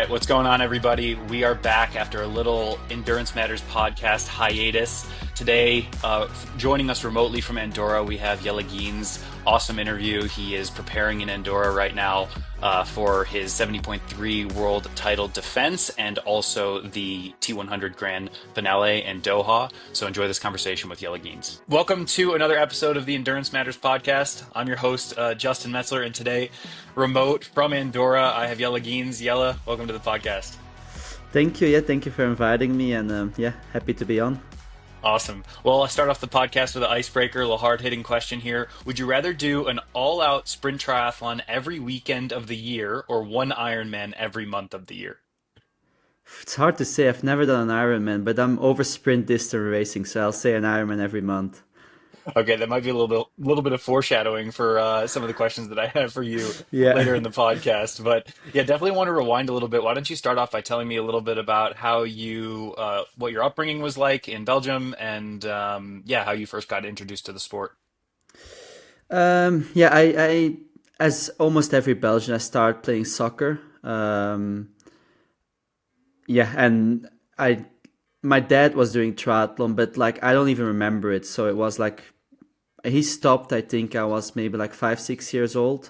right, what's going on, everybody? We are back after a little Endurance Matters podcast hiatus. Today, joining us remotely from Andorra, we have Jelle Geens. Awesome interview. He is preparing in Andorra right now for his 70.3 world title defense and also the T100 Grand Finale in Doha. So enjoy this conversation with Jelle Geens. Welcome to another episode of the Endurance Matters podcast. I'm your host, Justin Metzler, and today, remote from Andorra, I have Jelle Geens. Jelle, welcome to the podcast. Thank you. Yeah, thank you for inviting me, and happy to be on. Awesome. Well, I'll start off the podcast with an icebreaker, a little hard-hitting question here. Would you rather do an all-out sprint triathlon every weekend of the year or one Ironman every month of the year? It's hard to say. I've never done an Ironman, but I'm over sprint distance racing, so I'll say an Ironman every month. Okay, that might be a little bit of foreshadowing for some of the questions that I have for you Yeah. later in the podcast. But yeah, definitely want to rewind a little bit. Why don't you start off by telling me a little bit about how what your upbringing was like in Belgium, and yeah, how you first got introduced to the sport. I as almost every Belgian, I started playing soccer. And my dad was doing triathlon, but like I don't even remember it. So it was like he stopped. I think I was maybe like 5, 6 years old.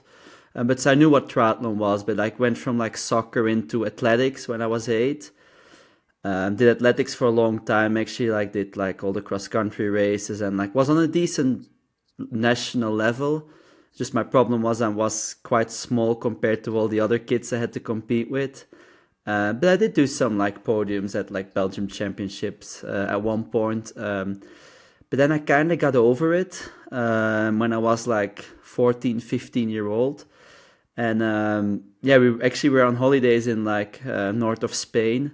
But so I knew what triathlon was, but like went from like soccer into athletics when I was 8. Did athletics for a long time. Actually, like did like all the cross country races and like was on a decent national level. Just my problem was I was quite small compared to all the other kids I had to compete with. But I did do some like podiums at like Belgium championships at one point. But then I kind of got over it when I was like 14, 15-year old. And we actually were on holidays in like north of Spain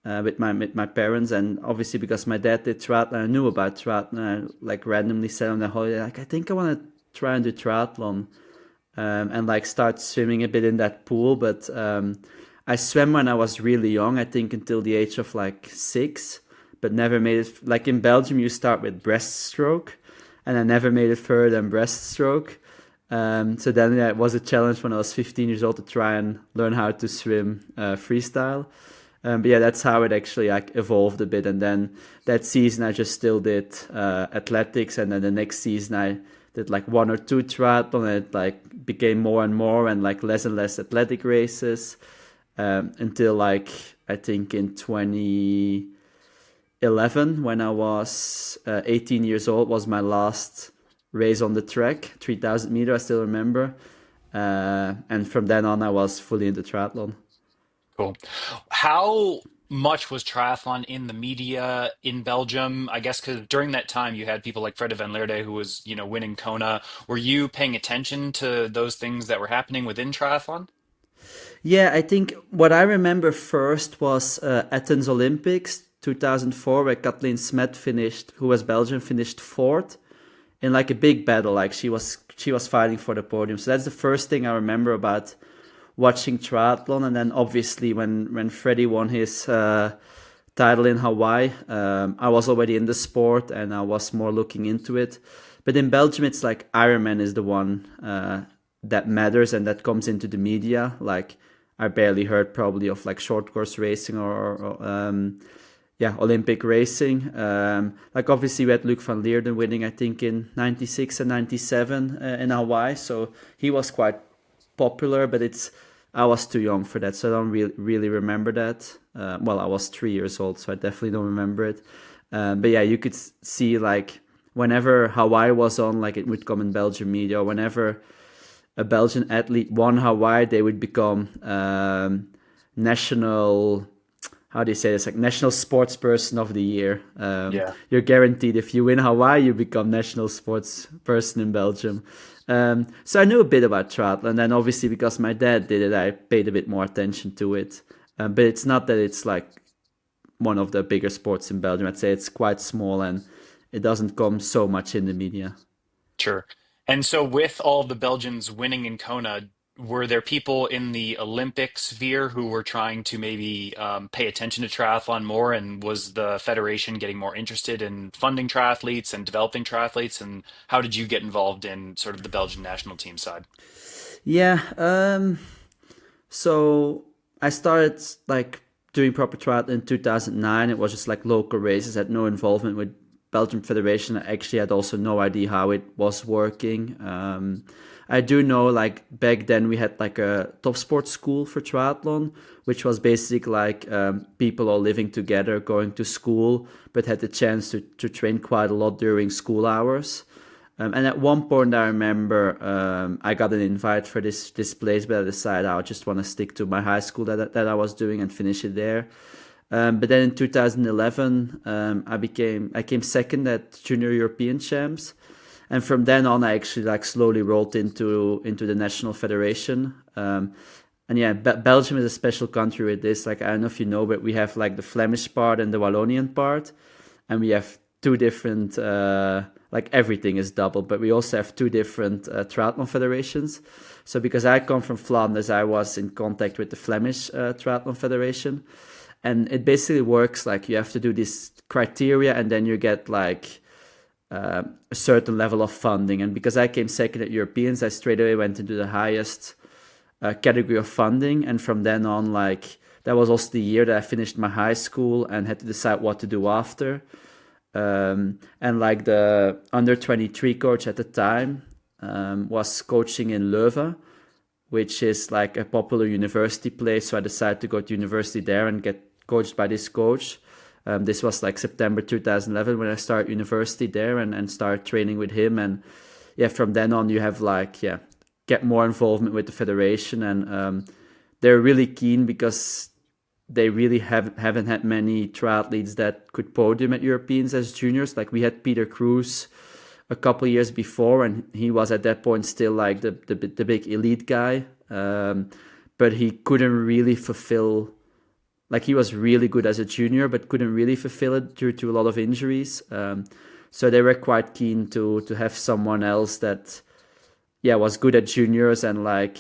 with my parents. And obviously because my dad did triathlon, I knew about triathlon. I like randomly said on the holiday, like, I think I want to try and do triathlon and like start swimming a bit in that pool. But I swam when I was really young, I think until the age of like 6, but never made it. Like in Belgium, you start with breaststroke, and I never made it further than breaststroke. So then it was a challenge when I was 15 years old to try and learn how to swim freestyle. But yeah, that's how it actually like evolved a bit. And then that season, I just still did athletics, and then the next season I did like 1 or 2 triathlon, and it like became more and more, and like less and less athletic races. Until like I think in 2011 when I was 18 years old was my last race on the track, 3,000 meter, I still remember. And from then on I was fully into triathlon. Cool. How much was triathlon in the media in Belgium? I guess because during that time you had people like Fredde van Leerde who was, winning Kona. Were you paying attention to those things that were happening within triathlon? Yeah, I think what I remember first was Athens Olympics 2004, where Kathleen Smet finished, who was Belgian, finished fourth in like a big battle. Like she was fighting for the podium. So that's the first thing I remember about watching triathlon. And then obviously when Freddie won his title in Hawaii, I was already in the sport and I was more looking into it. But in Belgium, it's like Ironman is the one that matters and that comes into the media. Like I barely heard probably of like short course racing or Olympic racing. Like obviously we had Luc van Leerden winning, I think in 96 and 97 in Hawaii. So he was quite popular, but I was too young for that. So I don't really remember that. Well, I was 3 years old, so I definitely don't remember it. But yeah, you could see like whenever Hawaii was on, like it would come in Belgian media, or whenever a Belgian athlete won Hawaii, they would become national, how do you say this, like national sports person of the year. Yeah. You're guaranteed if you win Hawaii, you become national sports person in Belgium. So I knew a bit about triathlon, and then obviously because my dad did it, I paid a bit more attention to it. But it's not that it's like one of the bigger sports in Belgium. I'd say it's quite small and it doesn't come so much in the media. Sure. And so, with all of the Belgians winning in Kona, were there people in the Olympic sphere who were trying to maybe pay attention to triathlon more? And was the federation getting more interested in funding triathletes and developing triathletes? And how did you get involved in sort of the Belgian national team side? Yeah. So I started like doing proper triathlon in 2009. It was just like local races, had no involvement with Belgium Federation. I actually had also no idea how it was working. I do know like back then we had like a top sports school for triathlon, which was basically like people all living together, going to school, but had the chance to train quite a lot during school hours. And at one point, I remember I got an invite for this place, but I decided I just want to stick to my high school that I was doing and finish it there. But then in 2011, I came second at Junior European Champs, and from then on, I actually like slowly rolled into the national federation. And yeah, Belgium is a special country with this. Like I don't know if you know, but we have like the Flemish part and the Wallonian part, and we have two different. Like everything is double, but we also have two different triathlon federations. So because I come from Flanders, I was in contact with the Flemish Triathlon Federation, and it basically works like you have to do this criteria, and then you get like a certain level of funding. And because I came second at Europeans, I straight away went into the highest category of funding, and from then on, like that was also the year that I finished my high school and had to decide what to do after. And like the under 23 coach at the time was coaching in Leuven, which is like a popular university place. So I decided to go to university there and get coached by this coach. This was like September 2011 when I started university there and started training with him. And yeah, from then on you have like, yeah, get more involvement with the federation. And they're really keen because they really haven't had many triathletes that could podium at Europeans as juniors. Like we had Peter Cruz a couple of years before, and he was at that point still like the big elite guy, but he couldn't really fulfill. Like he was really good as a junior, but couldn't really fulfill it due to a lot of injuries. So they were quite keen to have someone else that, yeah, was good at juniors. And like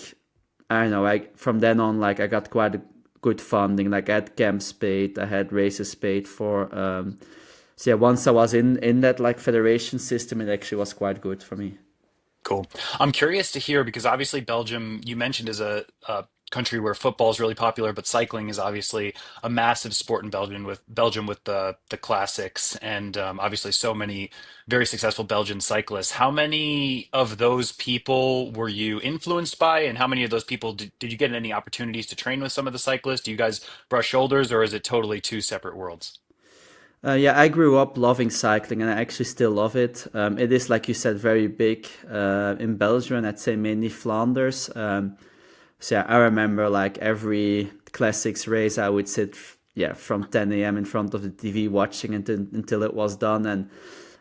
I don't know, from then on, like I got quite a good funding. Like I had camps paid, I had races paid for. So yeah, once I was in that like federation system, it actually was quite good for me. Cool. I'm curious to hear because obviously Belgium, you mentioned, is a country where football is really popular, but cycling is obviously a massive sport in Belgium with the classics and obviously so many very successful Belgian cyclists. How many of those people were you influenced by, and how many of those people did you get any opportunities to train with some of the cyclists? Do you guys brush shoulders, or is it totally two separate worlds? Yeah, I grew up loving cycling, and I actually still love it. It is, like you said, very big in Belgium, and I'd say mainly Flanders. So yeah, I remember like every classics race, I would sit, yeah, from 10 a.m. in front of the TV watching until it was done, and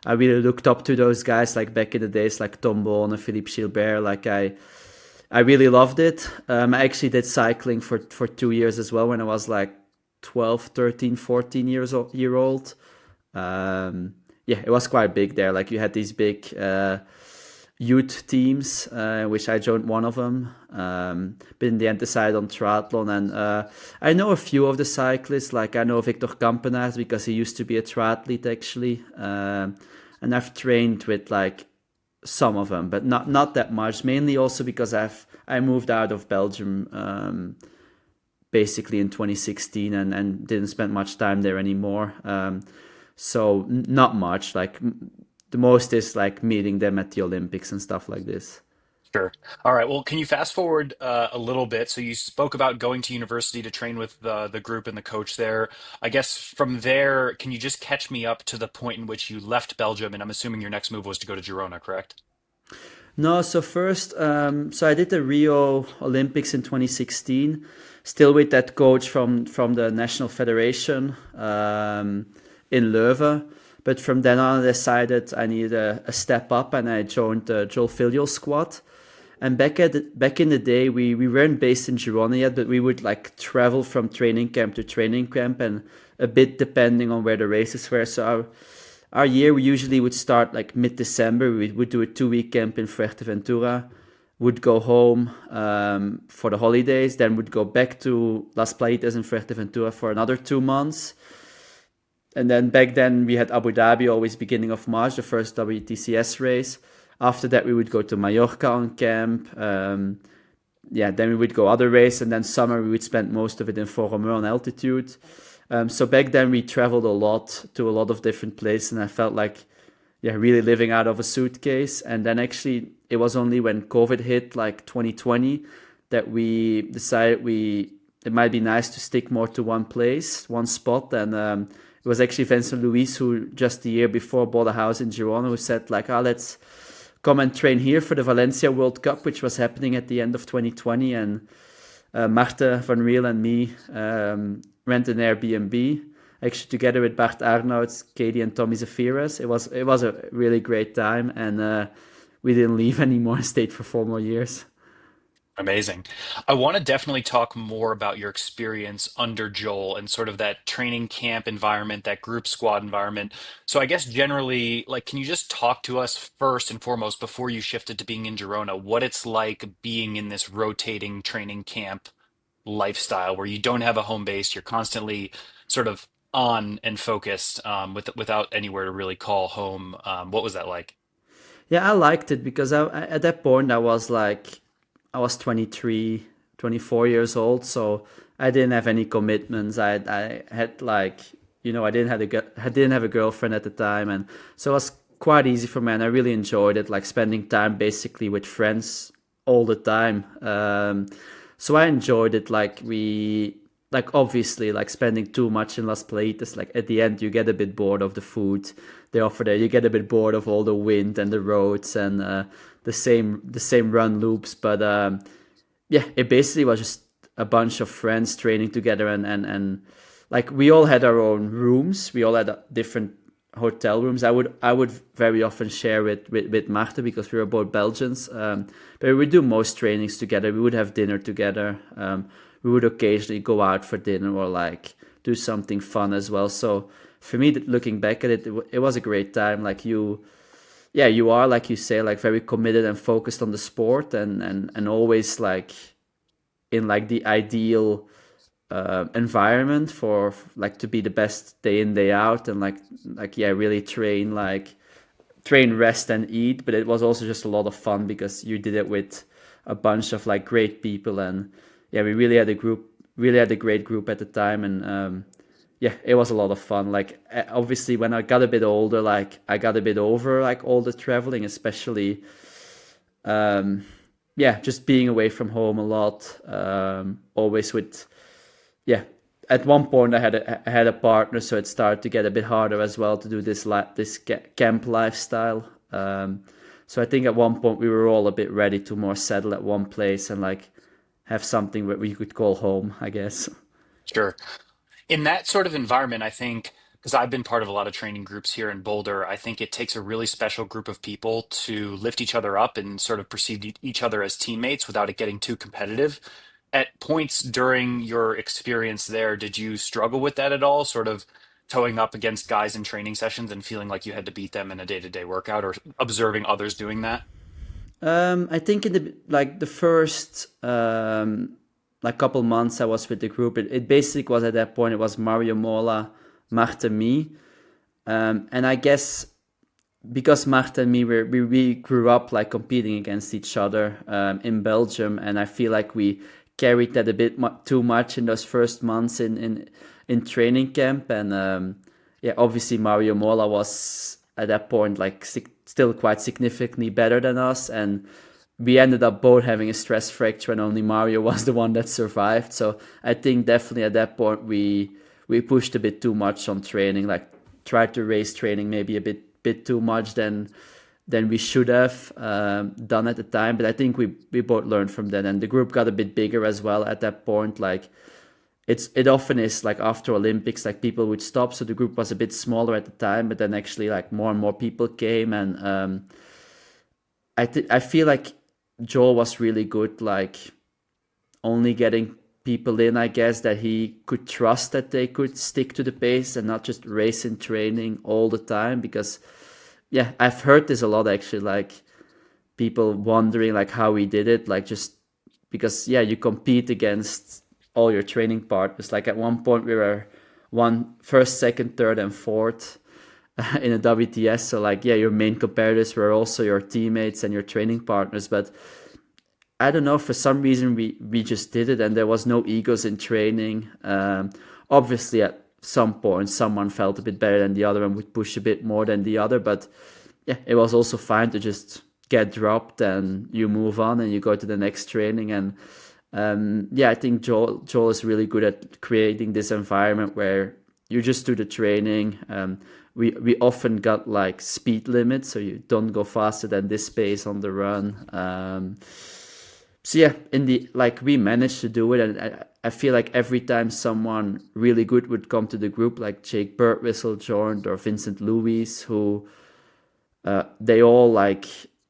I really looked up to those guys like back in the days, like Tom Boone, Philippe Gilbert. Like I really loved it. I actually did cycling for 2 years as well when I was like 12, 13, 14 year old. Yeah, it was quite big there. Like you had these big youth teams, which I joined one of them. But in the end, decided on triathlon. And I know a few of the cyclists. Like I know Victor Kampenaars because he used to be a triathlete actually. And I've trained with like some of them, but not that much. Mainly also because I moved out of Belgium basically in 2016 and didn't spend much time there anymore. So not much. Like the most is like meeting them at the Olympics and stuff like this. Sure. All right. Well, can you fast forward a little bit? So you spoke about going to university to train with the group and the coach there. I guess from there, can you just catch me up to the point in which you left Belgium? And I'm assuming your next move was to go to Girona, correct? No, so first, so I did the Rio Olympics in 2016, still with that coach from the National Federation in Leuven. But from then on, I decided I needed a step up, and I joined the Joel Filial squad. And back in the day, we weren't based in Girona yet, but we would like travel from training camp to training camp, and a bit depending on where the races were. So our year we usually would start like mid-December. We would do a 2 week camp in Fuerteventura, would go home for the holidays, then would go back to Las Playitas in Fuerteventura for another 2 months. And then back then we had Abu Dhabi always beginning of March, the first WTCS race. After that we would go to Mallorca on camp. yeah, then we would go other race, and then summer we would spend most of it in Voromeur on altitude. So back then we traveled a lot to a lot of different places, and I felt like, yeah, really living out of a suitcase. And then actually it was only when COVID hit, like 2020, that we decided it might be nice to stick more to one place, one spot. And it was actually Vincent Louis who just the year before bought a house in Girona, who said like, let's come and train here for the Valencia World Cup, which was happening at the end of 2020. And Marta van Riel and me rent an Airbnb, actually together with Bart Arnouds, Katie and Tommy Zafiras. It was a really great time, and we didn't leave anymore and stayed for 4 more years. Amazing. I want to definitely talk more about your experience under Joel and sort of that training camp environment, that group squad environment. So I guess generally, like, can you just talk to us first and foremost before you shifted to being in Girona, what it's like being in this rotating training camp lifestyle where you don't have a home base, you're constantly sort of on and focused without anywhere to really call home. What was that like? Yeah, I liked it because at that point I was 23, 24 years old, so I didn't have any commitments. I had like, I didn't have a girlfriend at the time, and so it was quite easy for me, and I really enjoyed it, like spending time basically with friends all the time. So I enjoyed it. Like obviously, like spending too much in Las Playitas, like at the end you get a bit bored of the food they offer there. You get a bit bored of all the wind and the roads and the same run loops. But yeah, it basically was just a bunch of friends training together, and like we all had our own rooms. We all had different hotel rooms. I would very often share with Marta because we were both Belgians. But we would do most trainings together. We would have dinner together. We would occasionally go out for dinner or like do something fun as well. So for me, looking back at it, it was a great time. Like yeah, you are, like you say, like very committed and focused on the sport, and always like in like the ideal environment for like to be the best day in day out, and like yeah, really train, rest and eat. But it was also just a lot of fun because you did it with a bunch of like great people. And yeah, we really had a great group at the time. And yeah, it was a lot of fun. Like obviously when I got a bit older, like I got a bit over like all the traveling, especially yeah, just being away from home a lot, always with, yeah, at one point I had a partner, so it started to get a bit harder as well to do this camp lifestyle. So I think at one point we were all a bit ready to more settle at one place and like have something that we could call home, I guess. Sure. In that sort of environment, I think, because I've been part of a lot of training groups here in Boulder, I think it takes a really special group of people to lift each other up and sort of perceive each other as teammates without it getting too competitive. At points during your experience there, did you struggle with that at all? Sort of towing up against guys in training sessions and feeling like you had to beat them in a day-to-day workout or observing others doing that? I think in the first like couple months I was with the group, it basically was at that point it was Mario Mola, Marta, me, and I guess because Marta and me we grew up like competing against each other in Belgium, and I feel like we carried that a bit too much in those first months in training camp. And yeah, obviously Mario Mola was at that point like still quite significantly better than us, and we ended up both having a stress fracture, and only Mario was the one that survived. So I think definitely at that point we pushed a bit too much on training, like tried to raise training maybe a bit too much than we should have done at the time. But I think we both learned from that, and the group got a bit bigger as well at that point. Like it often is like after Olympics, like people would stop, so the group was a bit smaller at the time, but then actually like more and more people came. And I feel like Joel was really good, like only getting people in, I guess, that he could trust that they could stick to the pace and not just race in training all the time. Because yeah, I've heard this a lot actually, like people wondering like how he did it, like just because yeah, you compete against all your training partners. Like at one point we were one first, second, third, and fourth in a WTS. So like yeah, your main competitors were also your teammates and your training partners. But I don't know, for some reason we just did it, and there was no egos in training. Obviously, at some point, someone felt a bit better than the other and would push a bit more than the other, but yeah, it was also fine to just get dropped and you move on and you go to the next training. And yeah, I think Joel is really good at creating this environment where you just do the training. We often got like speed limits, so you don't go faster than this pace on the run. So yeah, in the like we managed to do it, and I feel like every time someone really good would come to the group, like Jake Birdwhistle joined or Vincent Louis, who they all like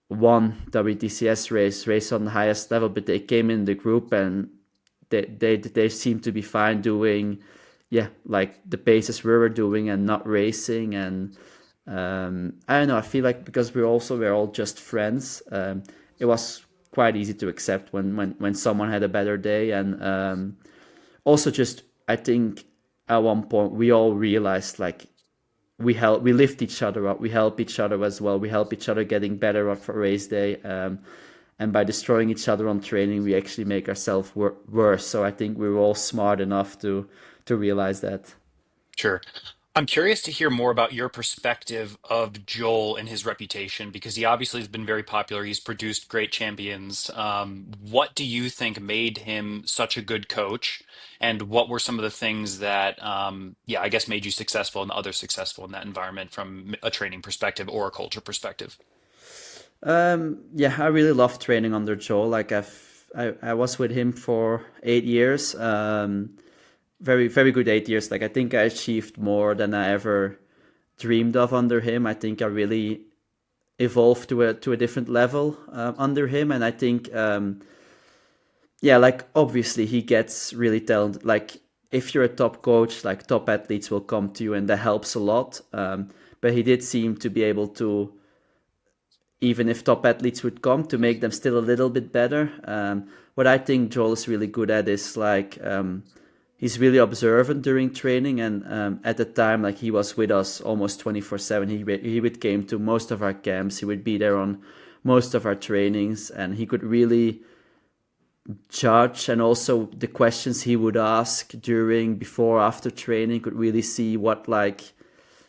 won WTCS race on the highest level, but they came in the group and they seem to be fine doing, yeah, like the paces we were doing and not racing. And I don't know, I feel like because we're all just friends, it was quite easy to accept when someone had a better day. And also just I think at one point we all realized like we lift each other up, we help each other as well, we help each other getting better for race day, and by destroying each other on training we actually make ourselves worse. So I think we were all smart enough to realize that. Sure. I'm curious to hear more about your perspective of Joel and his reputation because he obviously has been very popular. He's produced great champions. What do you think made him such a good coach? And what were some of the things that, yeah, I guess made you successful and others successful in that environment from a training perspective or a culture perspective? Yeah, I really love training under Joel. Like I was with him for 8 years. Very very good 8 years. Like I think I achieved more than I ever dreamed of under him. I think I really evolved to a different level under him. And I think yeah, like obviously he gets really talented. Like if you're a top coach, like top athletes will come to you, and that helps a lot. But he did seem to be able to, even if top athletes would come, to make them still a little bit better. What I think Joel is really good at is like he's really observant during training, and at the time, like he was with us almost 24/7. He would came to most of our camps. He would be there on most of our trainings, and he could really judge, and also the questions he would ask during, before, after training could really see what like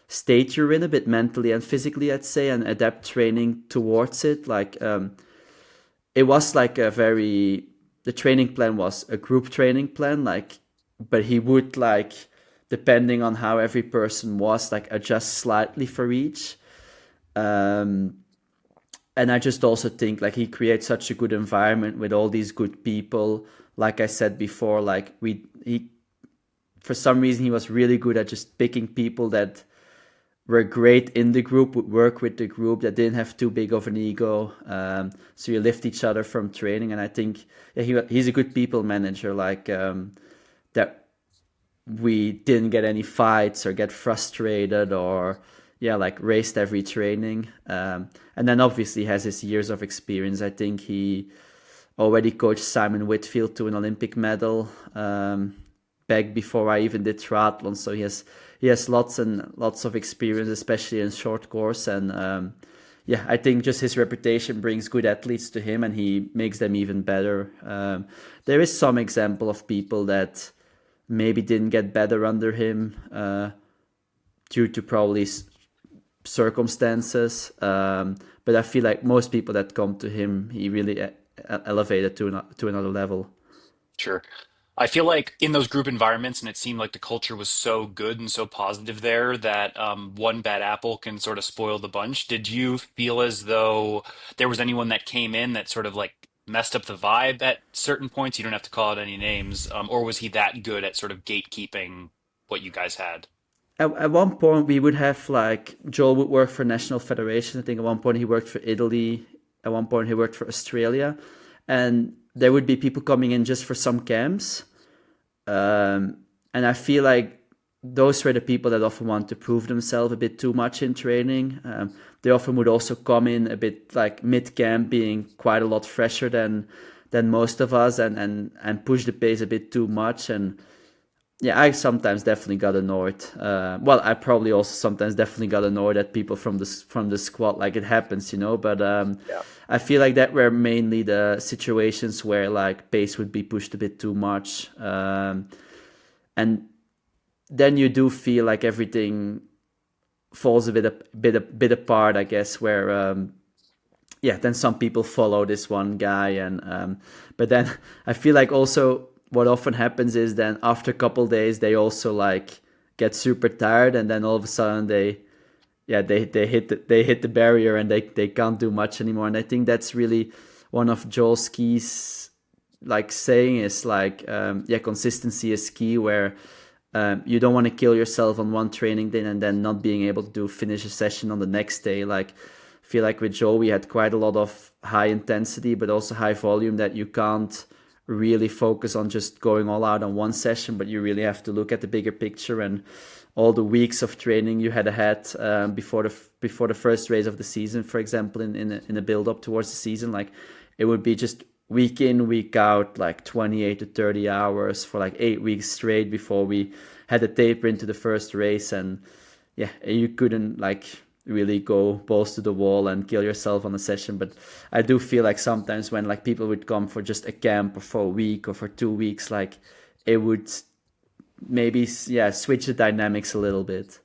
state you're in a bit mentally and physically, I'd say, and adapt training towards it. Like it was like a very, the training plan was a group training plan, like, but he would like, depending on how every person was, like adjust slightly for each. Um, and I just also think like he creates such a good environment with all these good people. Like I said before, like he for some reason he was really good at just picking people that were great in the group, would work with the group, that didn't have too big of an ego. So you lift each other from training, and I think yeah, he's a good people manager. Like that we didn't get any fights or get frustrated or yeah, like raced every training. And then obviously has his years of experience. I think he already coached Simon Whitfield to an Olympic medal back before I even did triathlon. So he has lots and lots of experience, especially in short course. And yeah, I think just his reputation brings good athletes to him, and he makes them even better. There is some example of people that maybe didn't get better under him due to probably circumstances. But I feel like most people that come to him, he really elevated to another level. Sure. I feel like in those group environments, and it seemed like the culture was so good and so positive there that one bad apple can sort of spoil the bunch. Did you feel as though there was anyone that came in that sort of like messed up the vibe at certain points? You don't have to call out any names, or was he that good at sort of gatekeeping what you guys had? At one point, we would have like Joel would work for national federation. I think at one point he worked for Italy. At one point he worked for Australia, and there would be people coming in just for some camps. And I feel like those were the people that often want to prove themselves a bit too much in training. They often would also come in a bit like mid camp, being quite a lot fresher than most of us, and push the pace a bit too much. And yeah, I sometimes definitely got annoyed. Well, I probably also sometimes definitely got annoyed at people from the squad. Like it happens, you know. But Yeah. I feel like that were mainly the situations where like pace would be pushed a bit too much, and then you do feel like everything falls a bit apart, I guess. Where yeah, then some people follow this one guy, and but then I feel like also what often happens is then after a couple days they also like get super tired, and then all of a sudden they hit the barrier and they can't do much anymore. And I think that's really one of Joel Ski's like saying is like yeah, consistency is key, where you don't want to kill yourself on one training day and then not being able to finish a session on the next day. Like I feel like with Joe we had quite a lot of high intensity but also high volume that you can't really focus on just going all out on one session, but you really have to look at the bigger picture and all the weeks of training you had ahead before the first race of the season, for example, in a build up towards the season. Like it would be just week in week out like 28 to 30 hours for like 8 weeks straight before we had a taper into the first race. And yeah, you couldn't like really go balls to the wall and kill yourself on a session. But I do feel like sometimes when like people would come for just a camp or for a week or for 2 weeks, like it would maybe yeah switch the dynamics a little bit.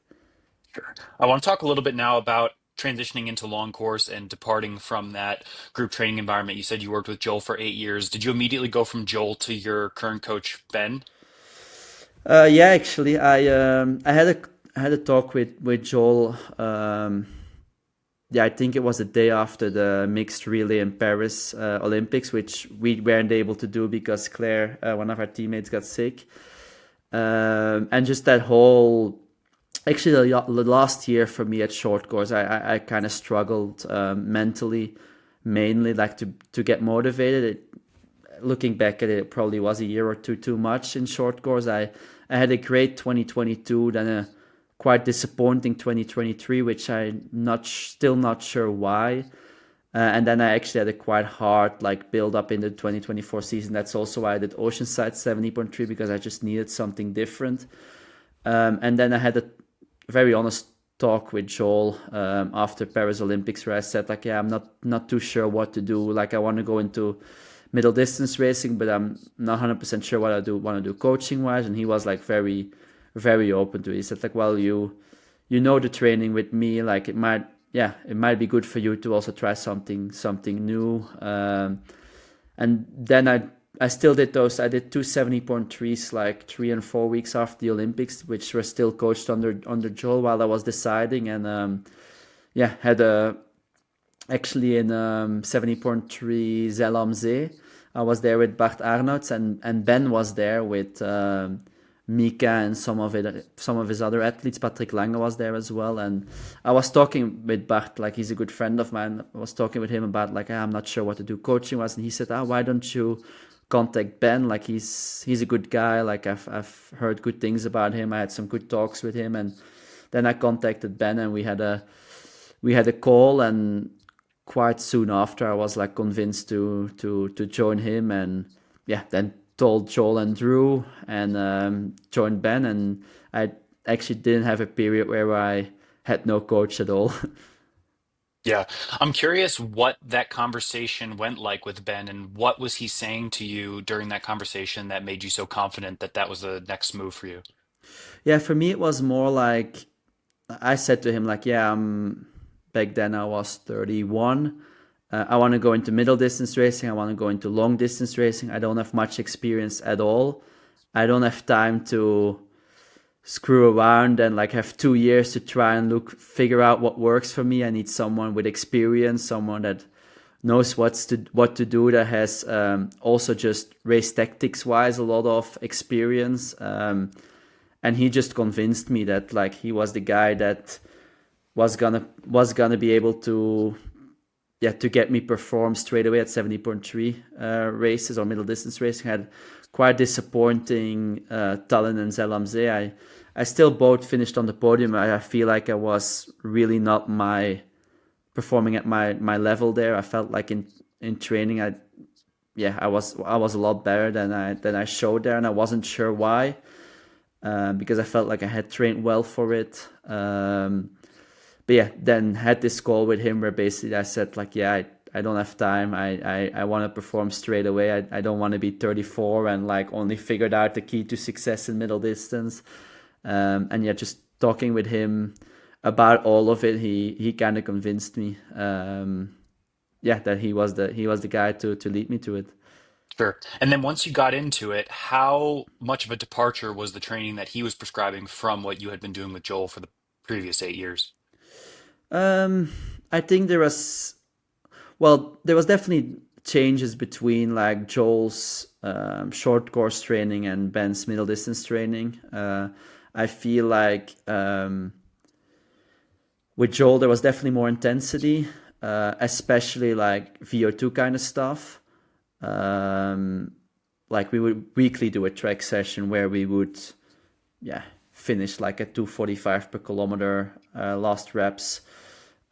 Sure. I want to talk a little bit now about transitioning into long course and departing from that group training environment. You said you worked with Joel for 8 years. Did you immediately go from Joel to your current coach, Ben? Yeah, actually, I had a talk with Joel. Yeah, I think it was the day after the mixed relay in Paris Olympics, which we weren't able to do because Claire, one of our teammates, got sick. And just that whole, actually, the last year for me at short course, I kind of struggled mentally, mainly like to get motivated. Looking back at it, it probably was a year or two too much in short course. I had a great 2022, then a quite disappointing 2023, which still not sure why. And then I actually had a quite hard like build up in the 2024 season. That's also why I did Oceanside 70.3, because I just needed something different. And then I had a very honest talk with Joel after Paris Olympics, where I said like, yeah, I'm not too sure what to do. Like I want to go into middle distance racing, but I'm not 100% sure what I do want to do coaching wise. And he was like very, very open to it. He said like, well, you know the training with me, like it might be good for you to also try something new. And then I still did those. I did two 70.3s like 3 and 4 weeks after the Olympics, which were still coached under Joel while I was deciding. And yeah, had a actually in 70.3 Zell am See. I was there with Bart Arnouds, and Ben was there with Mika and some of his other athletes. Patrick Lange was there as well. And I was talking with Bart, like he's a good friend of mine. I was talking with him about like, I'm not sure what to do coaching was. And he said, why don't you contact Ben? Like he's a good guy. Like I've heard good things about him. I had some good talks with him. And then I contacted Ben and we had a call, and quite soon after I was like convinced to join him. And yeah, then told Joel and Drew and joined Ben. And I actually didn't have a period where I had no coach at all. Yeah. I'm curious what that conversation went like with Ben, and what was he saying to you during that conversation that made you so confident that that was the next move for you? Yeah, for me it was more like I said to him like, yeah, back then I was 31. I want to go into middle distance racing. I want to go into long distance racing. I don't have much experience at all. I don't have time to screw around and like have 2 years to try and figure out what works for me. I need someone with experience, someone that knows what to do, that has also just race tactics wise a lot of experience. And he just convinced me that like he was the guy that was gonna be able to get me perform straight away at 70.3 races or middle distance racing. I had quite disappointing Tallinn and Zell am See. I still both finished on the podium. I feel like I was really not performing at my level there. I felt like in training I was a lot better than I showed there, and I wasn't sure why. because I felt like I had trained well for it. But yeah, then had this call with him where basically I said like, yeah, I don't have time. I want to perform straight away. I don't want to be 34 and like only figured out the key to success in middle distance. And yeah, just talking with him about all of it, he kind of convinced me. Yeah, that he was the guy to lead me to it. Sure. And then once you got into it, how much of a departure was the training that he was prescribing from what you had been doing with Joel for the previous 8 years? Um, I think there was definitely changes between like Joel's short course training and Ben's middle distance training. I feel like with Joel there was definitely more intensity, especially like VO2 kind of stuff. Um, like we would weekly do a track session where we would, yeah, finish like at 2:45 per kilometer last reps,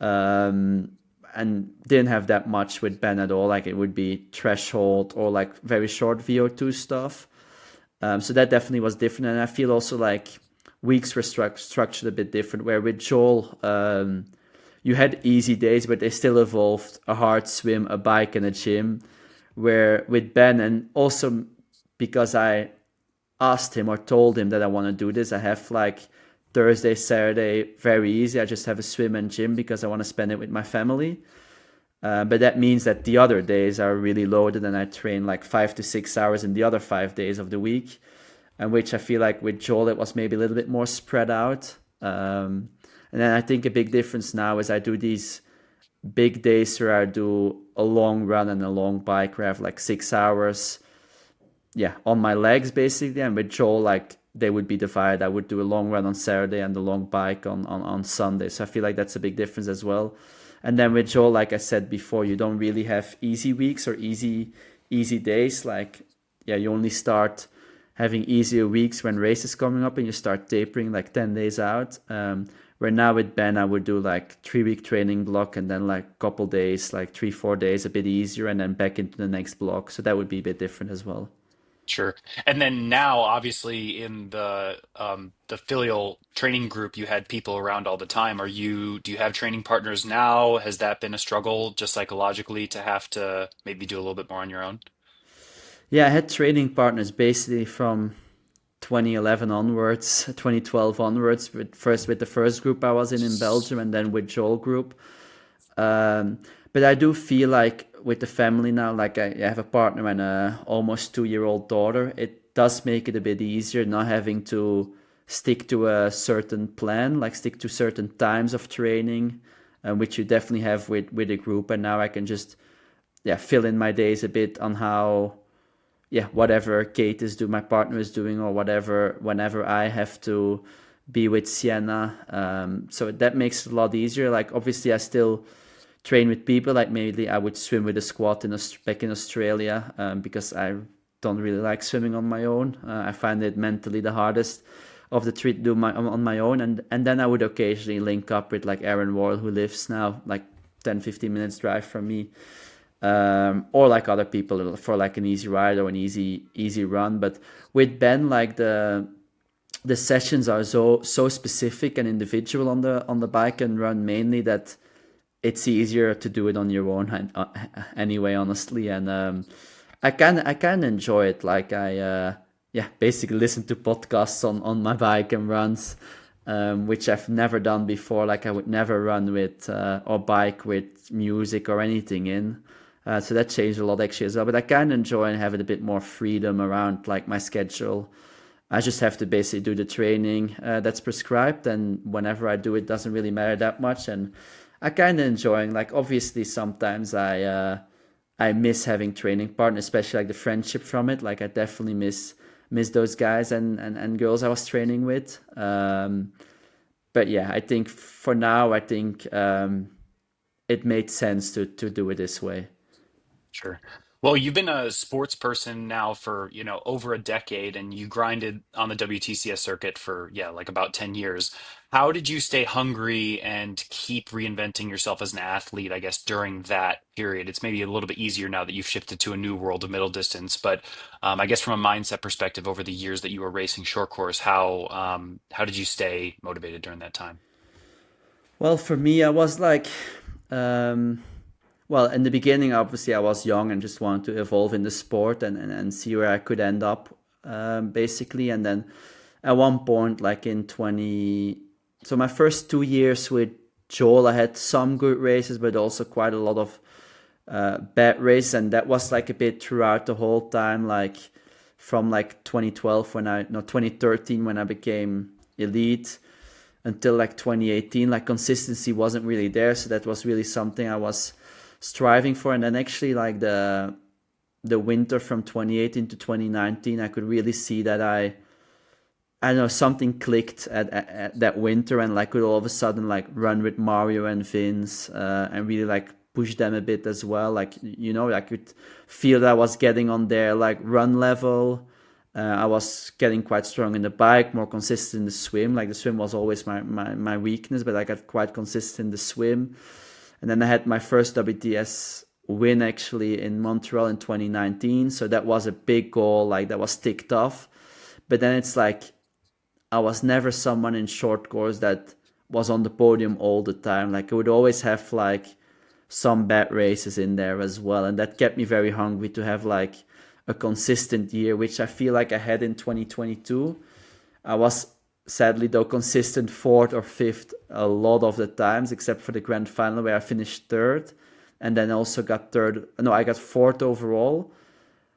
um, and didn't have that much with Ben at all. Like it would be threshold or like very short VO2 stuff. So that definitely was different, and I feel also like weeks were structured a bit different. Where with Joel, you had easy days, but they still involved a hard swim, a bike, and a gym. Where with Ben, and also because I asked him or told him that I want to do this, I have like Thursday, Saturday very easy. I just have a swim and gym because I want to spend it with my family. But that means that the other days are really loaded and I train like 5 to 6 hours in the other 5 days of the week. And which I feel like with Joel, it was maybe a little bit more spread out. And then I think a big difference now is I do these big days where I do a long run and a long bike where I have like 6 hours, yeah, on my legs basically. And with Joel, like they would be divided. I would do a long run on Saturday and the long bike on Sunday. So I feel like that's a big difference as well. And then with Joel, like I said before, you don't really have easy weeks or easy days. Like, yeah, you only start having easier weeks when races coming up and you start tapering like 10 days out. Where now with Ben, I would do like 3 week training block and then like couple days, like 3, 4 days, a bit easier, and then back into the next block. So that would be a bit different as well. Sure. And then now, obviously, in the filial training group, you had people around all the time. Do you have training partners now? Has that been a struggle just psychologically to have to maybe do a little bit more on your own? Yeah, I had training partners basically from 2011 onwards, 2012 onwards, first with the first group I was in Belgium and then with Joel group. Um, but I do feel like with the family now, like I have a partner and a almost 2-year-old daughter, it does make it a bit easier not having to stick to a certain plan, like stick to certain times of training, which you definitely have with a group. And now I can just, yeah, fill in my days a bit on how, yeah, whatever Kate is doing, my partner is doing, or whatever, whenever I have to be with Sienna. So that makes it a lot easier. Like obviously I still train with people. Like maybe I would swim with a squad back in Australia, because I don't really like swimming on my own. I find it mentally the hardest of the three to do on my own. And then I would occasionally link up with like Aaron Ward, who lives now like 10-15 minutes drive from me, or like other people for like an easy ride or an easy run. But with Ben, like the sessions are so specific and individual on the bike and run mainly that it's easier to do it on your own anyway, honestly. And I can enjoy it. Like yeah, basically listen to podcasts on my bike and runs, which I've never done before. Like I would never run with or bike with music or anything in. So that changed a lot actually as well. But I can enjoy and having a bit more freedom around like my schedule. I just have to basically do the training that's prescribed, and whenever I do it, doesn't really matter that much. And I kind of enjoying. Like obviously, sometimes I miss having training partners, especially like the friendship from it. Like I definitely miss those guys and girls I was training with. But yeah, I think for now, I think it made sense to do it this way. Sure. Well, you've been a sports person now for, over a decade and you grinded on the WTCS circuit for, yeah, like about 10 years. How did you stay hungry and keep reinventing yourself as an athlete, I guess, during that period? It's maybe a little bit easier now that you've shifted to a new world of middle distance, but I guess from a mindset perspective, over the years that you were racing short course, how did you stay motivated during that time? Well, for me, I was like, um, well, in the beginning, obviously, I was young and just wanted to evolve in the sport and see where I could end up, basically. And then at one point, like in 20, so my first 2 years with Joel, I had some good races, but also quite a lot of bad races. And that was like a bit throughout the whole time, like from like 2012 when I, no, 2013 when I became elite until like 2018, like consistency wasn't really there. So that was really something I was striving for. And then actually like the winter from 2018 to 2019, I could really see that I don't know, something clicked at that winter, and like could all of a sudden like run with Mario and Vince, and really like push them a bit as well. Like, I could feel that I was getting on their like run level. I was getting quite strong in the bike, more consistent in the swim. Like the swim was always my weakness, but I got quite consistent in the swim. And then I had my first WTS win actually in Montreal in 2019. So that was a big goal, like that was ticked off. But then it's like I was never someone in short course that was on the podium all the time. Like I would always have like some bad races in there as well. And that kept me very hungry to have like a consistent year, which I feel like I had in 2022. I was sadly though consistent fourth or fifth a lot of the times, except for the grand final where I finished third, and then also got third. No, I got fourth overall.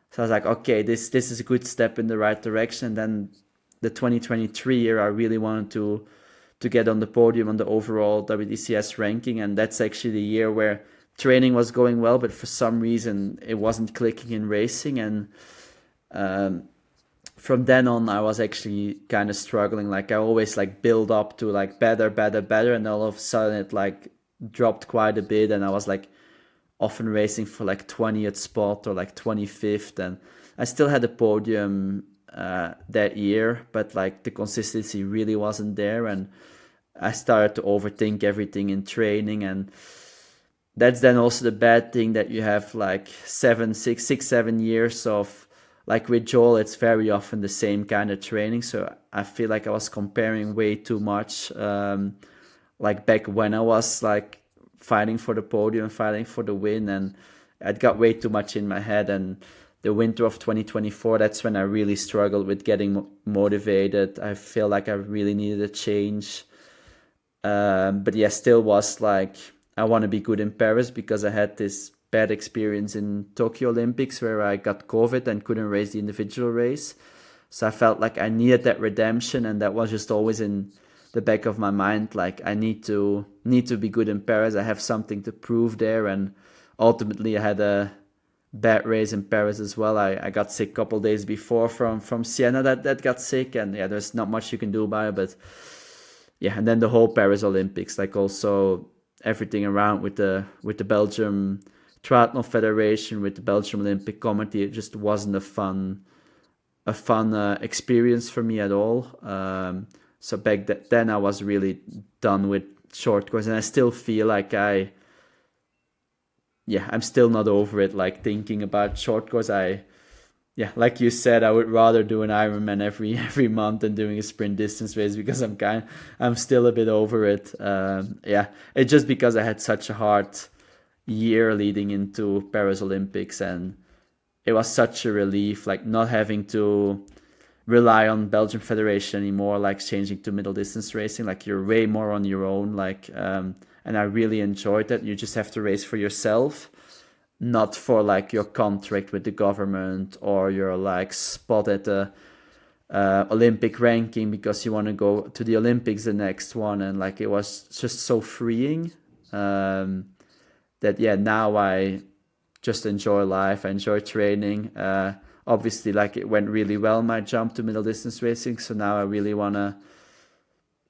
So I was like, okay, this is a good step in the right direction. And then the 2023 year, I really wanted to get on the podium on the overall WTCS ranking, and that's actually the year where training was going well, but for some reason it wasn't clicking in racing. And um, from then on, I was actually kind of struggling. Like I always like build up to like better, better, better, and all of a sudden it like dropped quite a bit, and I was like often racing for like 20th spot or like 25th, and I still had a podium that year, but like the consistency really wasn't there, and I started to overthink everything in training. And that's then also the bad thing, that you have like 7 6 6 7 years of, like with Joel, it's very often the same kind of training. So I feel like I was comparing way too much, like back when I was like fighting for the podium, fighting for the win, and I'd got way too much in my head. And the winter of 2024, that's when I really struggled with getting motivated. I feel like I really needed a change. But yeah, still was like, I want to be good in Paris, because I had this bad experience in Tokyo Olympics where I got COVID and couldn't race the individual race. So I felt like I needed that redemption, and that was just always in the back of my mind. Like I need to be good in Paris. I have something to prove there. And ultimately, I had a bad race in Paris as well. I got sick a couple days before from Siena, that got sick, and yeah, there's not much you can do about it. But yeah, and then the whole Paris Olympics, like also everything around with the Belgium Triathlon Federation, with the Belgium Olympic Committee, it just wasn't a fun experience for me at all. So then I was really done with short course, and I still feel like I'm still not over it. Like thinking about short course, yeah, like you said, I would rather do an Ironman every month than doing a sprint distance race, because I'm still a bit over it. Yeah, it's just because I had such a hard year leading into Paris Olympics, and it was such a relief, like not having to rely on Belgium Federation anymore, like changing to middle distance racing. Like you're way more on your own, like and I really enjoyed that. You just have to race for yourself, not for like your contract with the government or your like spot at the Olympic ranking because you want to go to the Olympics the next one. And like it was just so freeing, that yeah, now I just enjoy life. I enjoy training. Obviously, like it went really well my jump to middle distance racing, so now I really want to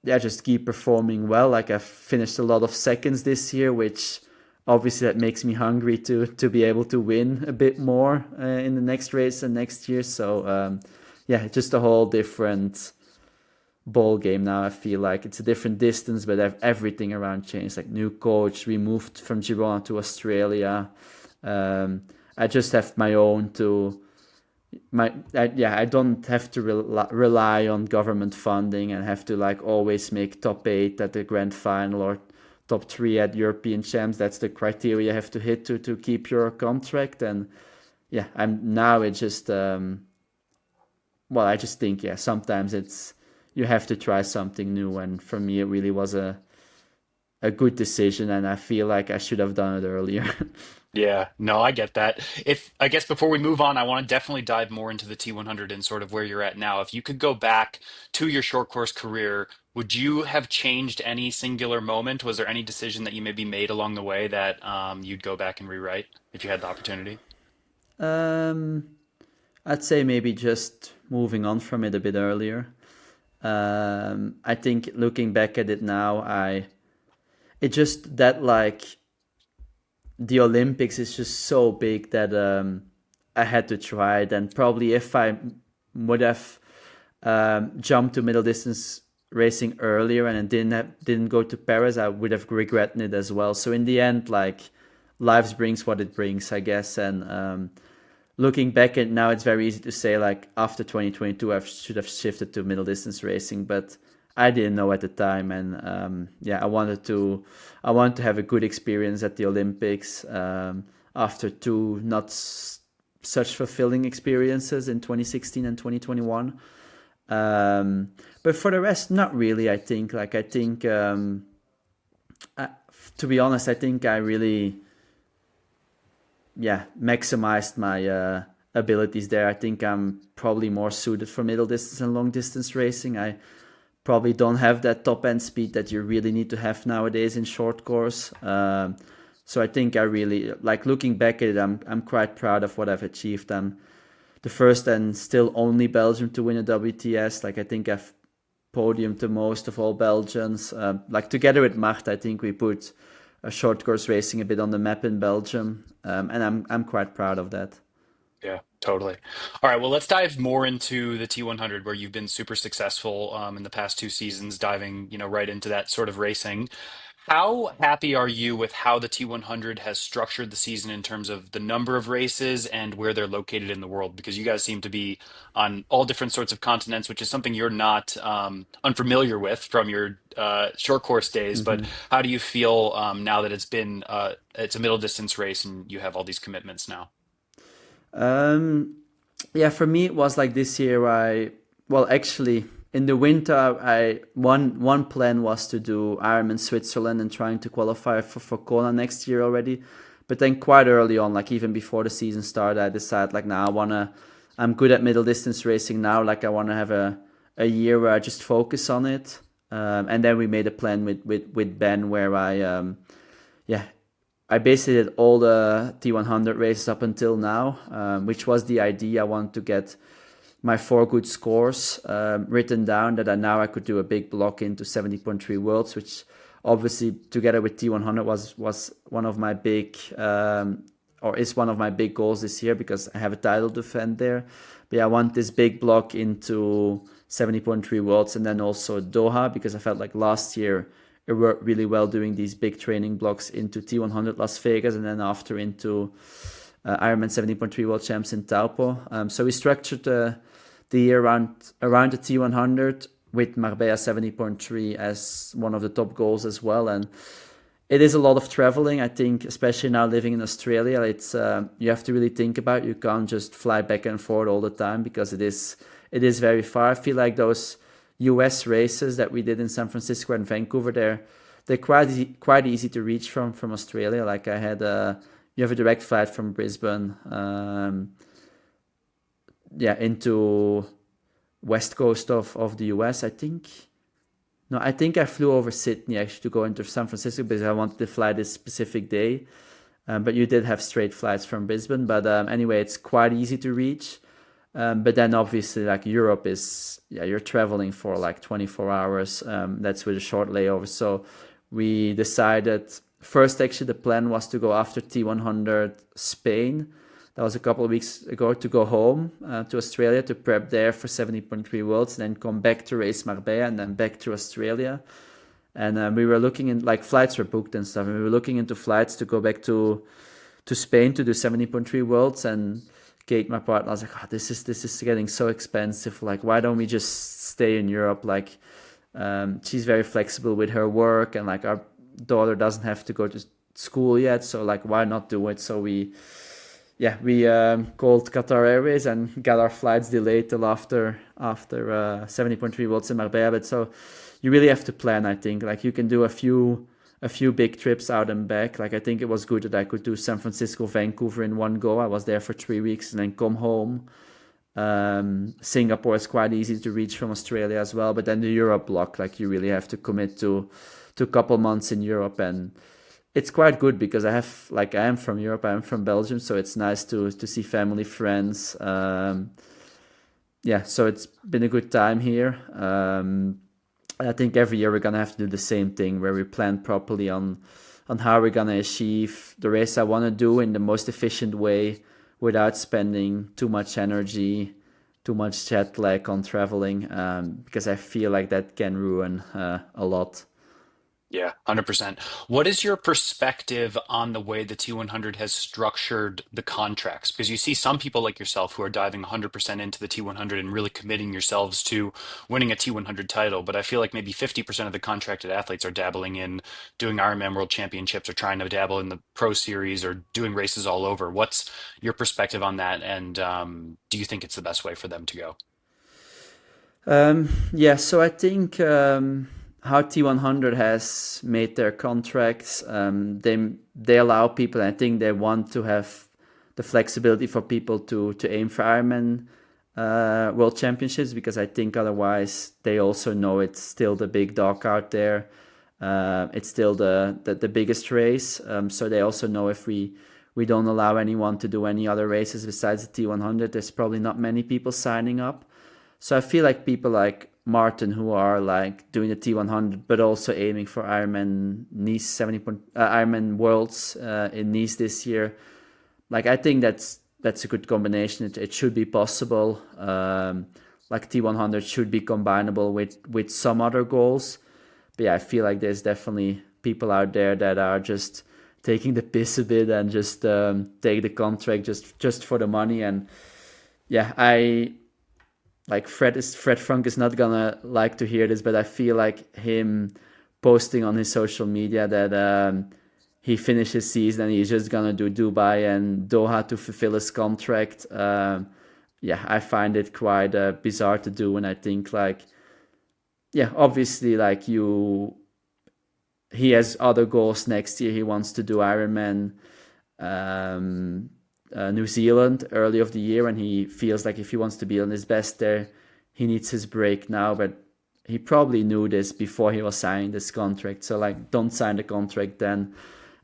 just keep performing well. Like I've finished a lot of seconds this year, which obviously that makes me hungry to be able to win a bit more in the next race and next year. So yeah, just a whole different ball game now. I feel like it's a different distance, but everything around changed. Like new coach, we moved from Girona to Australia. I just have my own to I don't have to rely on government funding and have to like always make top 8 at the grand final or top 3 at European champs. That's the criteria you have to hit to keep your contract. And yeah, I'm now it just I just think, yeah, sometimes it's you have to try something new, and for me it really was a good decision, and I feel like I should have done it earlier. Yeah, no, I get that. If I guess before we move on, I want to definitely dive more into the T100 and sort of where you're at now. If you could go back to your short course career, would you have changed any singular moment? Was there any decision that you maybe made along the way that you'd go back and rewrite if you had the opportunity? um, I'd say maybe just moving on from it a bit earlier. I think looking back at it now, it just that like the Olympics is just so big that I had to try it. And probably if I would have jumped to middle distance racing earlier and didn't go to Paris, I would have regretted it as well. So in the end, like life brings what it brings, I guess. And looking back at now, it's very easy to say like after 2022, I should have shifted to middle distance racing, but I didn't know at the time. And I wanted to have a good experience at the Olympics after two such fulfilling experiences in 2016 and 2021. But for the rest, not really. To be honest, I think I really maximized my abilities there. I think I'm probably more suited for middle distance and long distance racing. I probably don't have that top end speed that you really need to have nowadays in short course. So I think I really like looking back at it. I'm quite proud of what I've achieved. I'm the first and still only Belgian to win a WTS. Like I think I've podiumed the most of all Belgians. Like together with Mart, I think we put a short course racing a bit on the map in Belgium, and I'm quite proud of that. Yeah, totally. All right, well, let's dive more into the T100, where you've been super successful in the past two seasons, diving, right into that sort of racing. How happy are you with how the T100 has structured the season in terms of the number of races and where they're located in the world? Because you guys seem to be on all different sorts of continents, which is something you're not unfamiliar with from your short course days. But Hmm. how do you feel now that it's a middle distance race and you have all these commitments now? Um, yeah, for me it was like this year. Actually in the winter, I one plan was to do Ironman Switzerland and trying to qualify for Kona next year already. But then quite early on, like even before the season started, I decided like now I'm good at middle distance racing now. Like I wanna have a year where I just focus on it. And then we made a plan with Ben where yeah, I basically did all the T100 races up until now, which was the idea. I wanted to get my four good scores written down that I could do a big block into 70.3 worlds, which obviously together with T100 was one of my big or is one of my big goals this year because I have a title to defend there. But yeah, I want this big block into 70.3 worlds and then also Doha because I felt like last year it worked really well doing these big training blocks into T100 Las Vegas and then after into Ironman 70.3 World Champs in Taupo. So we structured the year around the T100 with Marbella 70.3 as one of the top goals as well. And it is a lot of traveling. I think, especially now living in Australia, it's you have to really think about it. You can't just fly back and forth all the time because it is very far. I feel like those US races that we did in San Francisco and Vancouver, they're quite easy to reach from Australia. Like I had you have a direct flight from Brisbane, into west coast of the US. I think no, I think I flew over Sydney actually to go into San Francisco because I wanted to fly this specific day. But you did have straight flights from Brisbane. But anyway, it's quite easy to reach. But then obviously like Europe is, you're traveling for like 24 hours. That's with a short layover. So we decided first, actually, the plan was to go after T100 Spain. That was a couple of weeks ago, to go home to Australia to prep there for 70.3 Worlds, and then come back to race Marbella and then back to Australia. And we were looking in, like, flights were booked and stuff, and we were looking into flights to go back to Spain to do 70.3 Worlds. And Kate, my partner, I was like, oh, this is getting so expensive. Like, why don't we just stay in Europe? Like, she's very flexible with her work, and like our daughter doesn't have to go to school yet, so like, why not do it? So we called Qatar Airways and got our flights delayed till after 70.3 Worlds in Marbella. But so you really have to plan, I think. Like, you can do a few big trips out and back. Like, I think it was good that I could do San Francisco, Vancouver in one go. I was there for 3 weeks and then come home. Singapore is quite easy to reach from Australia as well, but then the Europe block, like, you really have to commit to a couple months in Europe. And it's quite good because I am from Europe, I am from Belgium, so it's nice to see family, friends. So it's been a good time here. I think every year we're gonna have to do the same thing, where we plan properly on how we're gonna achieve the race I want to do in the most efficient way, without spending too much energy, too much jet lag on traveling, because I feel like that can ruin a lot. Yeah, 100%. What is your perspective on the way the T100 has structured the contracts? Because you see some people like yourself who are diving 100% into the T100 and really committing yourselves to winning a T100 title. But I feel like maybe 50% of the contracted athletes are dabbling in doing Ironman World Championships, or trying to dabble in the Pro Series, or doing races all over. What's your perspective on that? And do you think it's the best way for them to go? So I think how T100 has made their contracts, they allow people, and I think they want to have the flexibility for people to aim for Ironman World Championships, because I think otherwise they also know it's still the big dog out there. It's still the biggest race. So they also know if we don't allow anyone to do any other races besides the T100, there's probably not many people signing up. So I feel like people like Martin, who are like doing the T100 but also aiming for Ironman Nice Ironman Worlds in Nice this year, like, I think that's a good combination. It should be possible. Like, T100 should be combinable with some other goals. But yeah, I feel like there's definitely people out there that are just taking the piss a bit and just take the contract just for the money. And yeah, I like Fred Funk is not gonna like to hear this, but I feel like him posting on his social media that he finished his season and he's just gonna do Dubai and Doha to fulfill his contract. I find it quite bizarre to do, and I think, like, obviously, like, he has other goals next year. He wants to do Ironman New Zealand early of the year, and he feels like if he wants to be on his best there, he needs his break now. But he probably knew this before he was signing this contract. So, like, don't sign the contract then.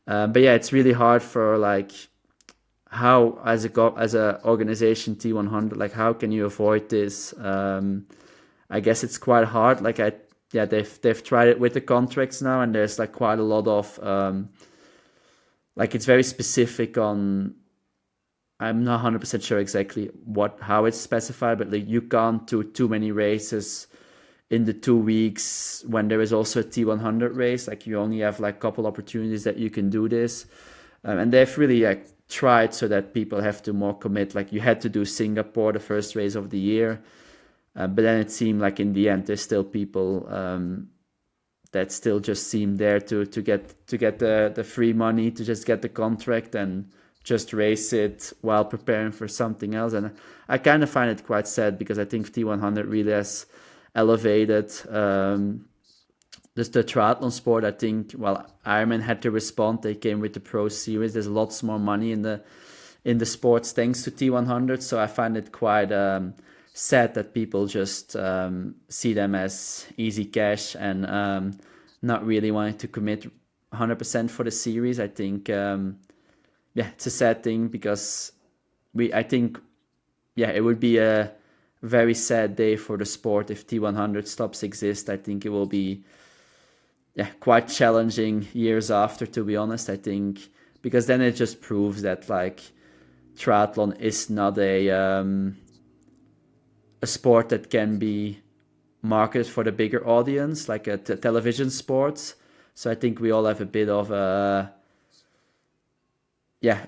But yeah, it's really hard for, like, how as a organization T100, like, how can you avoid this? I guess it's quite hard. Like, they've tried it with the contracts now, and there's like quite a lot of like, it's very specific on. I'm not 100% sure exactly how it's specified, but like, you can't do too many races in the 2 weeks when there is also a T100 race. Like, you only have like a couple opportunities that you can do this, and they've really like tried so that people have to more commit. Like, you had to do Singapore, the first race of the year, but then it seemed like in the end there's still people that still just seem there to get the free money, to just get the contract and just race it while preparing for something else. And I kind of find it quite sad, because I think T100 really has elevated just the triathlon sport. I think, well, Ironman had to respond. They came with the Pro Series. There's lots more money in the sports thanks to T100. So I find it quite sad that people just see them as easy cash and not really wanting to commit 100% for the series. I think it's a sad thing, because I think it would be a very sad day for the sport if T100 stops exist. I think it will be yeah, quite challenging years after, to be honest. I think because then it just proves that like triathlon is not a sport that can be marketed for the bigger audience, like a television sports. So I think we all have a bit of a